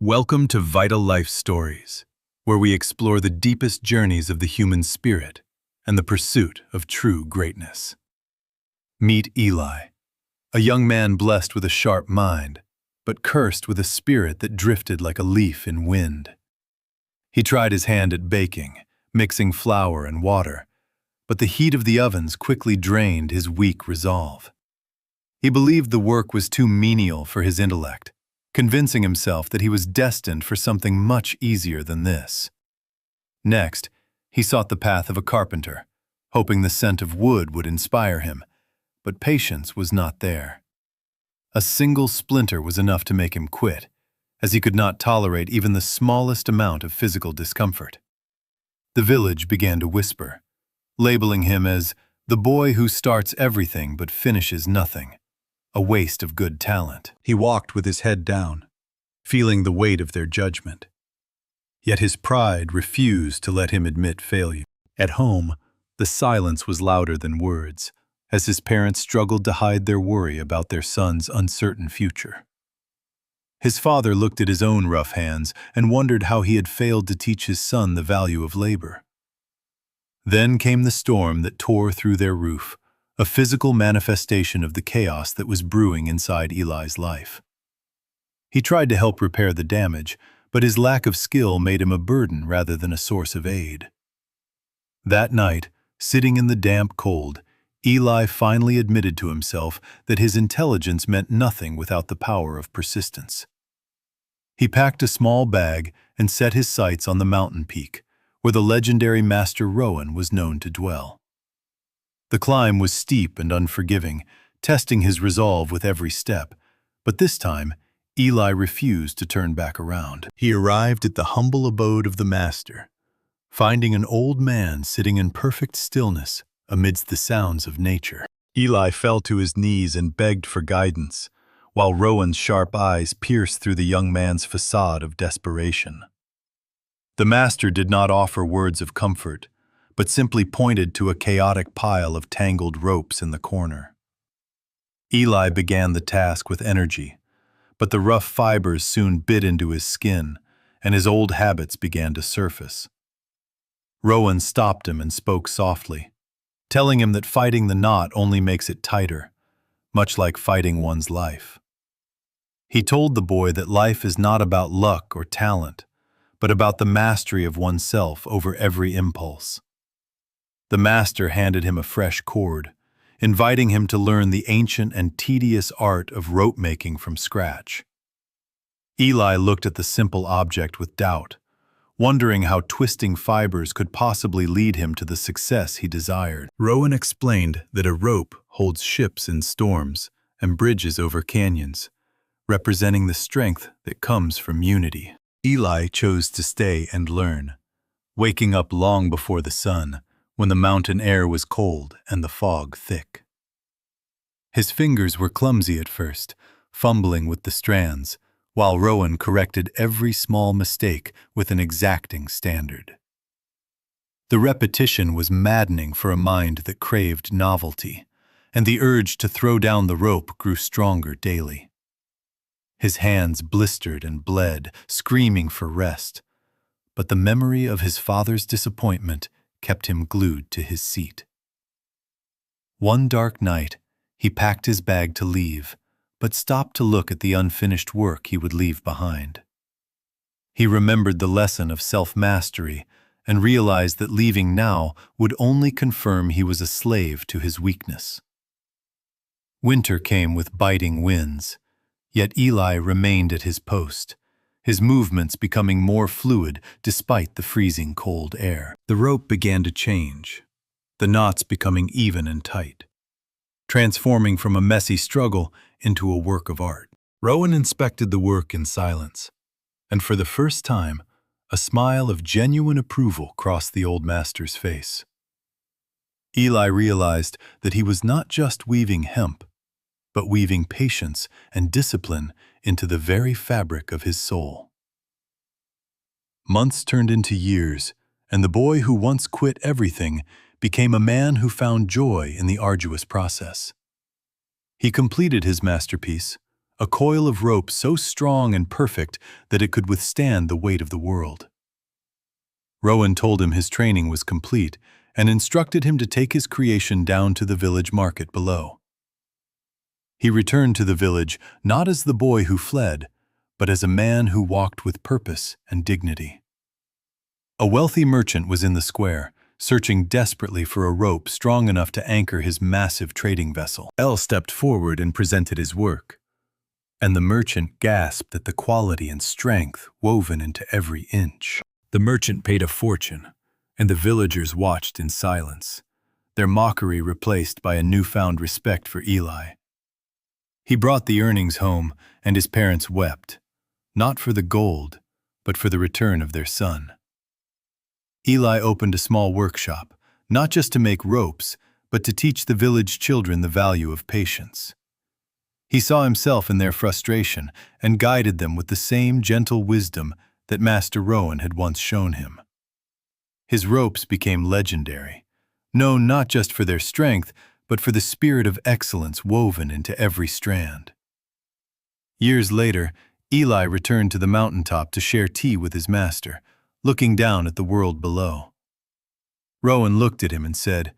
Welcome to Vital Life Stories, where we explore the deepest journeys of the human spirit and the pursuit of true greatness. Meet Eli, a young man blessed with a sharp mind, but cursed with a spirit that drifted like a leaf in wind. He tried his hand at baking, mixing flour and water, but the heat of the ovens quickly drained his weak resolve. He believed the work was too menial for his intellect, convincing himself that he was destined for something much easier than this. Next, he sought the path of a carpenter, hoping the scent of wood would inspire him, but patience was not there. A single splinter was enough to make him quit, as he could not tolerate even the smallest amount of physical discomfort. The village began to whisper, labeling him as the boy who starts everything but finishes nothing, a waste of good talent. He walked with his head down, feeling the weight of their judgment. Yet his pride refused to let him admit failure. At home, the silence was louder than words, as his parents struggled to hide their worry about their son's uncertain future. His father looked at his own rough hands and wondered how he had failed to teach his son the value of labor. Then came the storm that tore through their roof, a physical manifestation of the chaos that was brewing inside Eli's life. He tried to help repair the damage, but his lack of skill made him a burden rather than a source of aid. That night, sitting in the damp cold, Eli finally admitted to himself that his intelligence meant nothing without the power of persistence. He packed a small bag and set his sights on the mountain peak, where the legendary Master Rowan was known to dwell. The climb was steep and unforgiving, testing his resolve with every step, but this time, Eli refused to turn back around. He arrived at the humble abode of the Master, finding an old man sitting in perfect stillness amidst the sounds of nature. Eli fell to his knees and begged for guidance, while Rowan's sharp eyes pierced through the young man's facade of desperation. The Master did not offer words of comfort, but simply pointed to a chaotic pile of tangled ropes in the corner. Eli began the task with energy, but the rough fibers soon bit into his skin, and his old habits began to surface. Rowan stopped him and spoke softly, telling him that fighting the knot only makes it tighter, much like fighting one's life. He told the boy that life is not about luck or talent, but about the mastery of oneself over every impulse. The Master handed him a fresh cord, inviting him to learn the ancient and tedious art of rope making from scratch. Eli looked at the simple object with doubt, wondering how twisting fibers could possibly lead him to the success he desired. Rowan explained that a rope holds ships in storms and bridges over canyons, representing the strength that comes from unity. Eli chose to stay and learn, waking up long before the sun, when the mountain air was cold and the fog thick. His fingers were clumsy at first, fumbling with the strands, while Rowan corrected every small mistake with an exacting standard. The repetition was maddening for a mind that craved novelty, and the urge to throw down the rope grew stronger daily. His hands blistered and bled, screaming for rest, but the memory of his father's disappointment kept him glued to his seat. One dark night, he packed his bag to leave, but stopped to look at the unfinished work he would leave behind. He remembered the lesson of self-mastery and realized that leaving now would only confirm he was a slave to his weakness. Winter came with biting winds, yet Eli remained at his post, his movements becoming more fluid despite the freezing cold air. The rope began to change, the knots becoming even and tight, transforming from a messy struggle into a work of art. Rowan inspected the work in silence, and for the first time, a smile of genuine approval crossed the old master's face. Eli realized that he was not just weaving hemp, but weaving patience and discipline into the very fabric of his soul. Months turned into years, and the boy who once quit everything became a man who found joy in the arduous process. He completed his masterpiece, a coil of rope so strong and perfect that it could withstand the weight of the world. Rowan told him his training was complete and instructed him to take his creation down to the village market below. He returned to the village not as the boy who fled, but as a man who walked with purpose and dignity. A wealthy merchant was in the square, searching desperately for a rope strong enough to anchor his massive trading vessel. El stepped forward and presented his work, and the merchant gasped at the quality and strength woven into every inch. The merchant paid a fortune, and the villagers watched in silence, their mockery replaced by a newfound respect for Eli. He brought the earnings home, and his parents wept, not for the gold, but for the return of their son. Eli opened a small workshop, not just to make ropes, but to teach the village children the value of patience. He saw himself in their frustration and guided them with the same gentle wisdom that Master Rowan had once shown him. His ropes became legendary, known not just for their strength, but for the spirit of excellence woven into every strand. Years later, Eli returned to the mountaintop to share tea with his master, looking down at the world below. Rowan looked at him and said,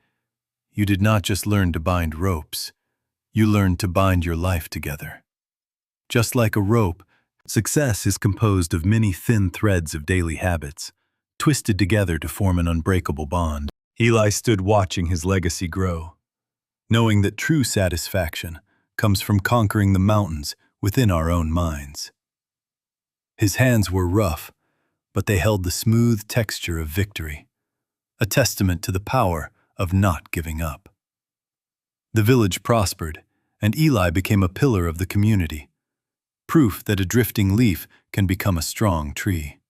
"You did not just learn to bind ropes, you learned to bind your life together." Just like a rope, success is composed of many thin threads of daily habits, twisted together to form an unbreakable bond. Eli stood watching his legacy grow, knowing that true satisfaction comes from conquering the mountains within our own minds. His hands were rough, but they held the smooth texture of victory, a testament to the power of not giving up. The village prospered, and Eli became a pillar of the community, proof that a drifting leaf can become a strong tree.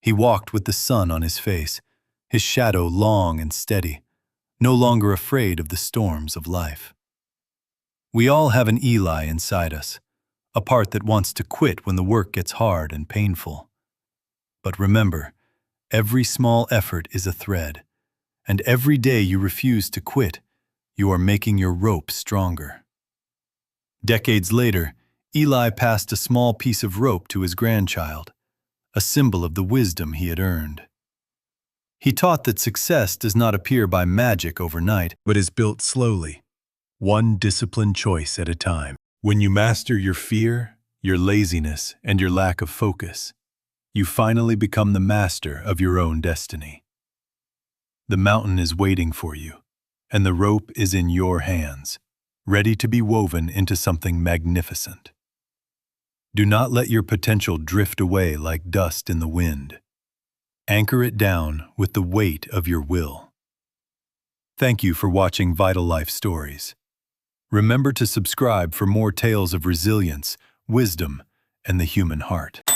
He walked with the sun on his face, his shadow long and steady, no longer afraid of the storms of life. We all have an Eli inside us, a part that wants to quit when the work gets hard and painful. But remember, every small effort is a thread, and every day you refuse to quit, you are making your rope stronger. Decades later, Eli passed a small piece of rope to his grandchild, a symbol of the wisdom he had earned. He taught that success does not appear by magic overnight, but is built slowly, one disciplined choice at a time. When you master your fear, your laziness, and your lack of focus, you finally become the master of your own destiny. The mountain is waiting for you, and the rope is in your hands, ready to be woven into something magnificent. Do not let your potential drift away like dust in the wind. Anchor it down with the weight of your will. Thank you for watching Vital Life Stories. Remember to subscribe for more tales of resilience, wisdom, and the human heart.